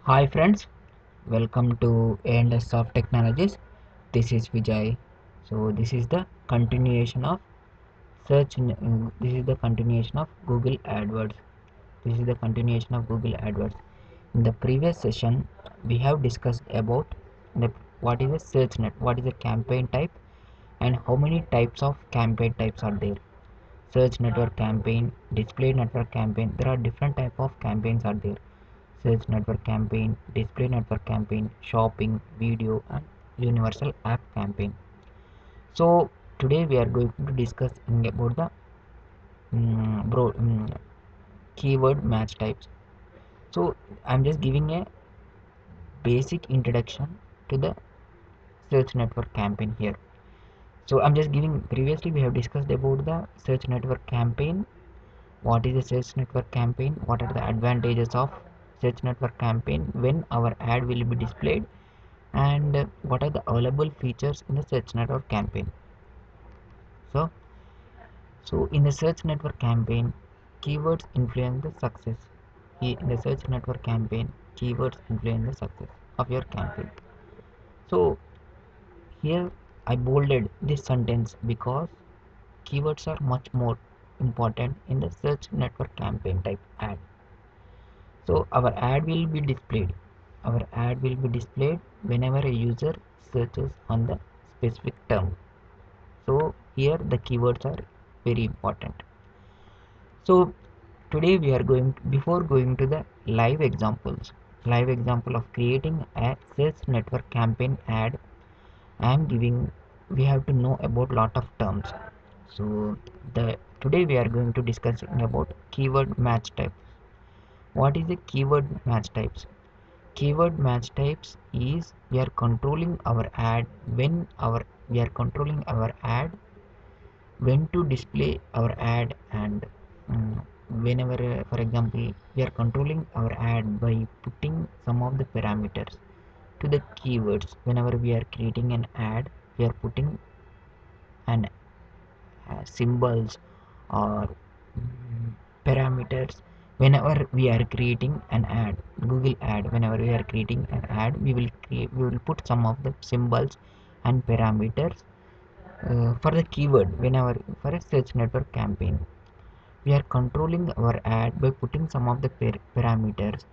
Hi friends, welcome to A&S of Technologies. This is Vijay. So this is the continuation of this is the continuation of Google AdWords. This is the continuation of Google AdWords. In the previous session, we have discussed about what is a search net, what is a campaign type, and how many types of campaign types are there. Search network campaign, display network campaign. There are different type of campaigns are there. Search network campaign, display network campaign, shopping, video, and universal app campaign. So today we are going to discuss about the keyword match types. So I'm just giving a basic introduction to the search network campaign here. So I'm just giving, previously we have discussed about the search network campaign. What is a search network campaign? What are the advantages of search network campaign when our ad will be displayed, and what are the available features in the search network campaign. So in the search network campaign, keywords influence the success. In the search network campaign, keywords influence the success of your campaign. So here I bolded this sentence because keywords are much more important in the search network campaign type ad. So our ad will be displayed. Our ad will be displayed whenever a user searches on the specific term. So here the keywords are very important. So today we are before going to the live example of creating a search network campaign ad, I am giving, we have to know about lot of terms. So today we are going to discuss about keyword match type. What is the keyword match types? Keyword match types is we are controlling our ad we are controlling our ad when to display our ad, and whenever for example we are controlling our ad by putting some of the parameters to the keywords. Whenever we are creating an ad, we are putting an symbols or parameters. Whenever we are creating an ad, Google ad, whenever we are creating an ad, we will put some of the symbols and parameters for the keyword. Whenever for a search network campaign, we are controlling our ad by putting some of the parameters,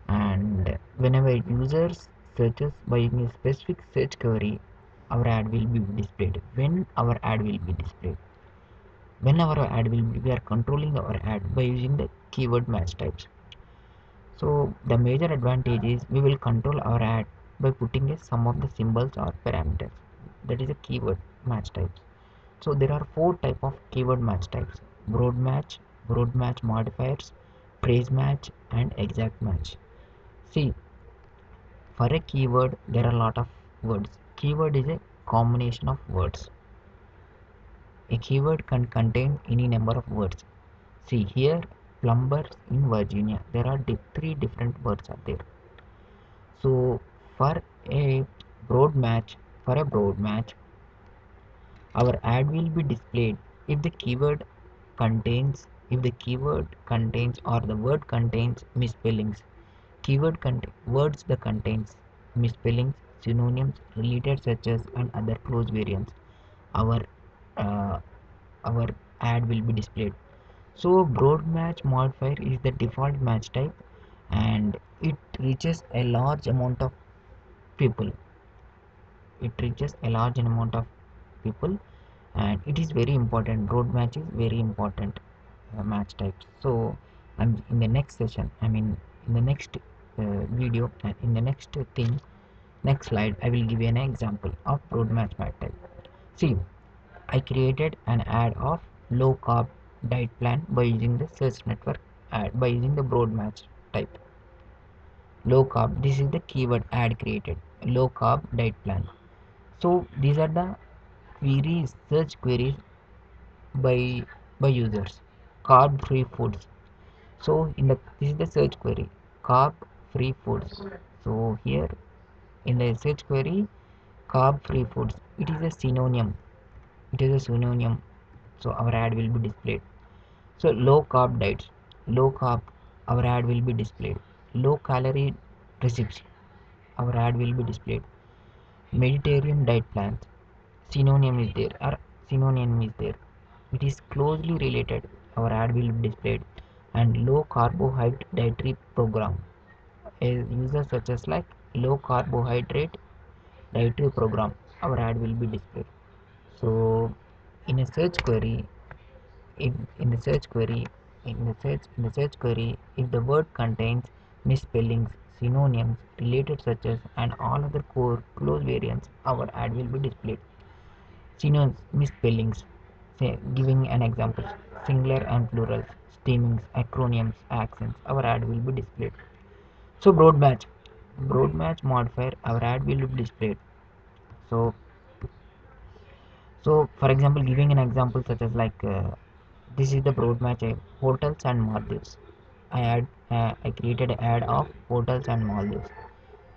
and whenever users searches by a specific search query, our ad will be displayed. When our ad will be, we are controlling our ad by using the keyword match types. So the major advantage is we will control our ad by putting a some of the symbols or parameters. That is a keyword match types. So there are four type of keyword match types: broad match modifiers, phrase match, and exact match. See, for a keyword there are a lot of words. Keyword is a combination of words. A keyword can contain any number of words. See here, plumbers in Virginia. There are three different words are there. So for a for a broad match, our ad will be displayed if the keyword contains or the word contains misspellings. Words that contains misspellings, synonyms, related searches, and other close variants. Our uh, our ad will be displayed. So broad match modifier is the default match type, and it reaches a large amount of people. It reaches a large amount of people, and it is very important. Broad match is very important match types. So I'm in the next session. I mean in the next video, and in the next slide, I will give you an example of broad match type. See, I created an ad of low carb diet plan by using the search network ad by using the broad match type. Low carb, this is the keyword ad created. Low carb diet plan. So these are the search queries by users. Carb free foods. So this is the search query. Carb free foods. So here in the search query, carb free foods. It is a synonym. It is a synonym. So our ad will be displayed. So low carb diets. Low carb. Our ad will be displayed. Low calorie recipes, our ad will be displayed. Mediterranean diet plans, synonym is there, or synonym is there, it is closely related, our ad will be displayed. And low carbohydrate dietary program, a user such as like low carbohydrate dietary program, our ad will be displayed. So in a search query, if in the search query in the search query, if the word contains misspellings, synonyms, related searches, and all other core close variants, our ad will be displayed. Synonyms, misspellings, say, giving an example, singular and plurals, stemmings, acronyms, accents, our ad will be displayed. So broad match modifier, our ad will be displayed. So for example, giving an example such as like this is the broad match hotels and Maldives. I created an ad of hotels and Maldives.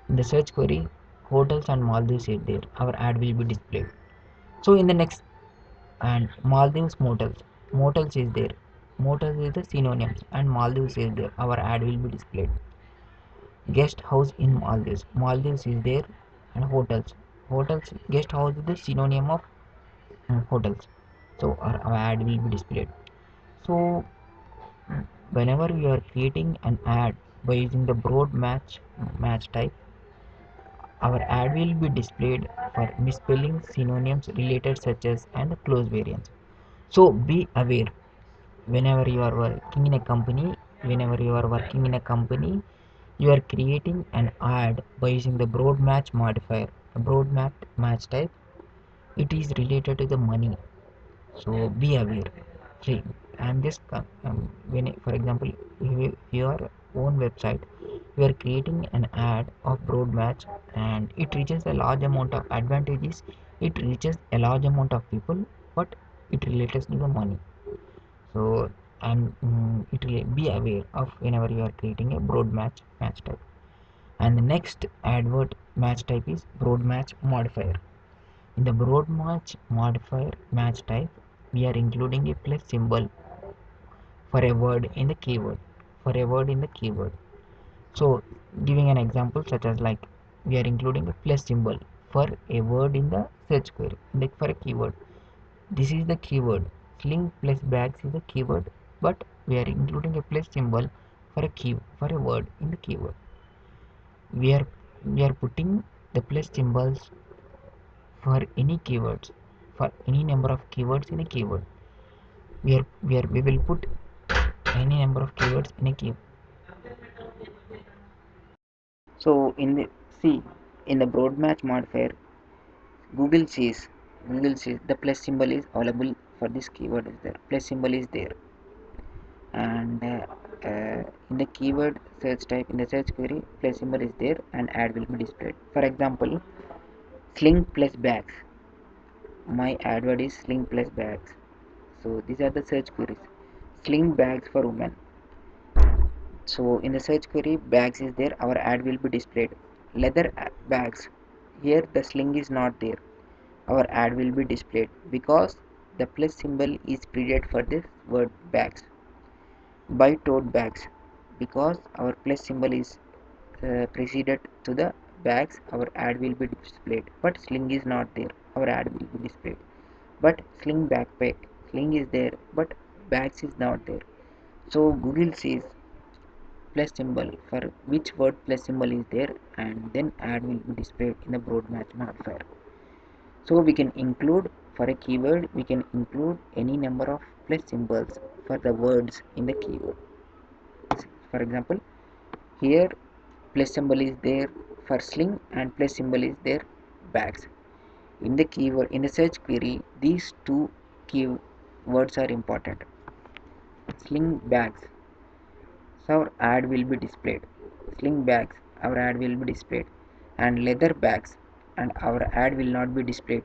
In the search query, hotels and Maldives is there. Our ad will be displayed. So in the next, and Maldives motels. Motels is there. Motels is the synonyms and Maldives is there. Our ad will be displayed. Guest house in Maldives. Maldives is there, and hotels. Hotels guest house is the synonym of hotels. So our ad will be displayed. So whenever you are creating an ad by using the broad match type, our ad will be displayed for misspelling, synonyms, related searches, and close variants. So be aware whenever you are working in a company. Whenever you are working in a company, you are creating an ad by using the broad match modifier, a broad match type. It is related to the money, so be aware. See, I'm just when for example, your own website, you are creating an ad of broad match, and it reaches a large amount of advantages. It reaches a large amount of people, but it relates to the money. So and be aware of whenever you are creating a broad match type. And the next advert match type is broad match modifier. In the broad match modifier match type, we are including a plus symbol for a word in the keyword. For a word in the keyword. So, giving an example such as like we are including a plus symbol for a word in the search query, like for a keyword. This is the keyword. Sling plus bags is the keyword, but we are including a plus symbol for a word in the keyword. We are putting the plus symbols for any keywords, for any number of keywords in a keyword. We will put any number of keywords in a keyword. So in the see in the broad match modifier, google says google says the plus symbol is available for this keyword is there, plus symbol is there. And in the keyword search type, in the search query, plus symbol is there and ad will be displayed. For example, sling plus bags. My ad word is sling plus bags. So these are the search queries. Sling bags for women. So in the search query, bags is there, our ad will be displayed. Leather bags. Here the sling is not there. Our ad will be displayed because the plus symbol is preceded for this word bags. Buy tote bags. Because our plus symbol is preceded to the bags, our ad will be displayed. But sling is not there. Our ad will be displayed. But sling backpack. Sling is there, but bags is not there. So Google says plus symbol for which word plus symbol is there, and then ad will be displayed in the broad match modifier. So we can include for a keyword, we can include any number of plus symbols for the words in the keyword. For example, here plus symbol is there for sling and plus symbol is there bags. In the keyword, in the search query, these two keywords are important. Sling bags, so our ad will be displayed. Sling bags, our ad will be displayed. And leather bags, and our ad will not be displayed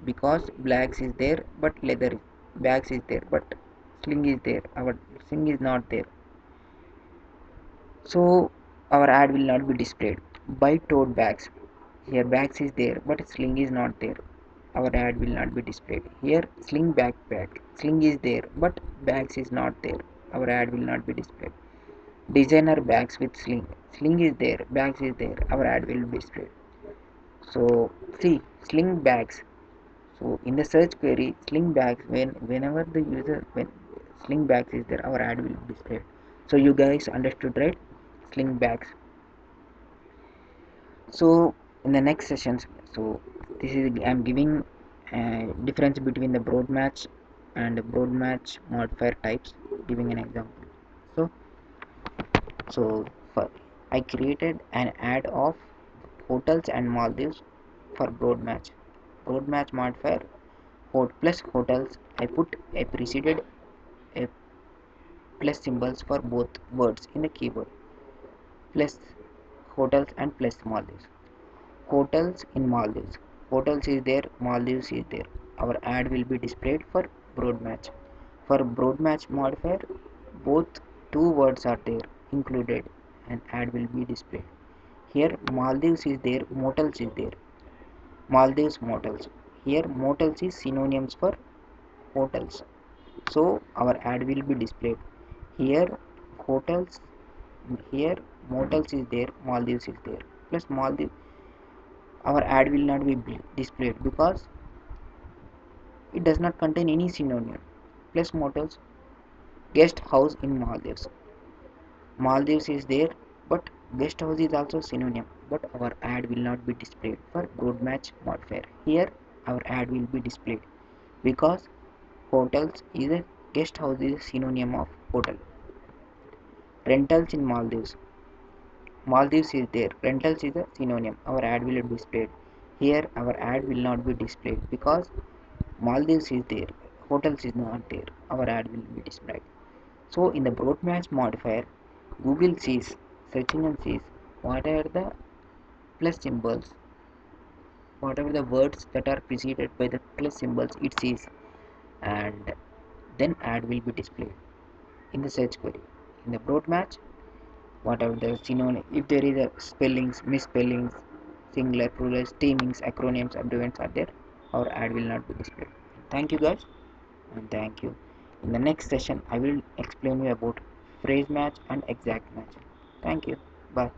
because bags is there but leather bags is there, but sling is there, our sling is not there. So our ad will not be displayed. Buy tote bags. Here bags is there but sling is not there, our ad will not be displayed. Here sling backpack, sling is there but bags is not there, our ad will not be displayed. Designer bags with sling. Sling is there, bags is there. Our ad will be displayed. So see, sling bags. So in the search query, sling bags, whenever the user when sling bags is there, our ad will be displayed. So you guys understood, right? Sling bags. So in the next sessions, so this is I'm giving difference between the broad match and broad match modifier types, giving an example. So for I created an ad of hotels and Maldives for broad match. Broad match modifier plus hotels. I put a preceded a plus symbols for both words in the keyboard. Plus hotels and plus Maldives. Hotels in Maldives. Hotels is there, Maldives is there. Our ad will be displayed for broad match. For broad match modifier, both two words are there included and ad will be displayed. Here Maldives is there, motels is there. Maldives motels. Here motels is synonyms for hotels. So our ad will be displayed. Here hotels, here motels is there, Maldives is there. Plus Maldives, our ad will not be displayed because it does not contain any synonym. Plus motels, guest house in Maldives. Maldives is there, but guest house is also synonym. But our ad will not be displayed for broad match modifier. Here our ad will be displayed because hotels is a guest house is a synonym of hotel. Rentals in Maldives. Maldives is there. Rentals is a synonym. Our ad will be displayed. Here our ad will not be displayed because Maldives is there. Hotels is not there. Our ad will be displayed. So in the broad match modifier, Google sees, search engine sees whatever the plus symbols, whatever the words that are preceded by the plus symbols it sees, and then ad will be displayed in the search query. In the broad match, whatever the synonym, if there is a spellings, misspellings, singular, plural, steamings, acronyms, abbreviations are there, our ad will not be displayed. Thank you guys, and thank you. In the next session, I will explain you about phrase match and exact match. Thank you. Bye.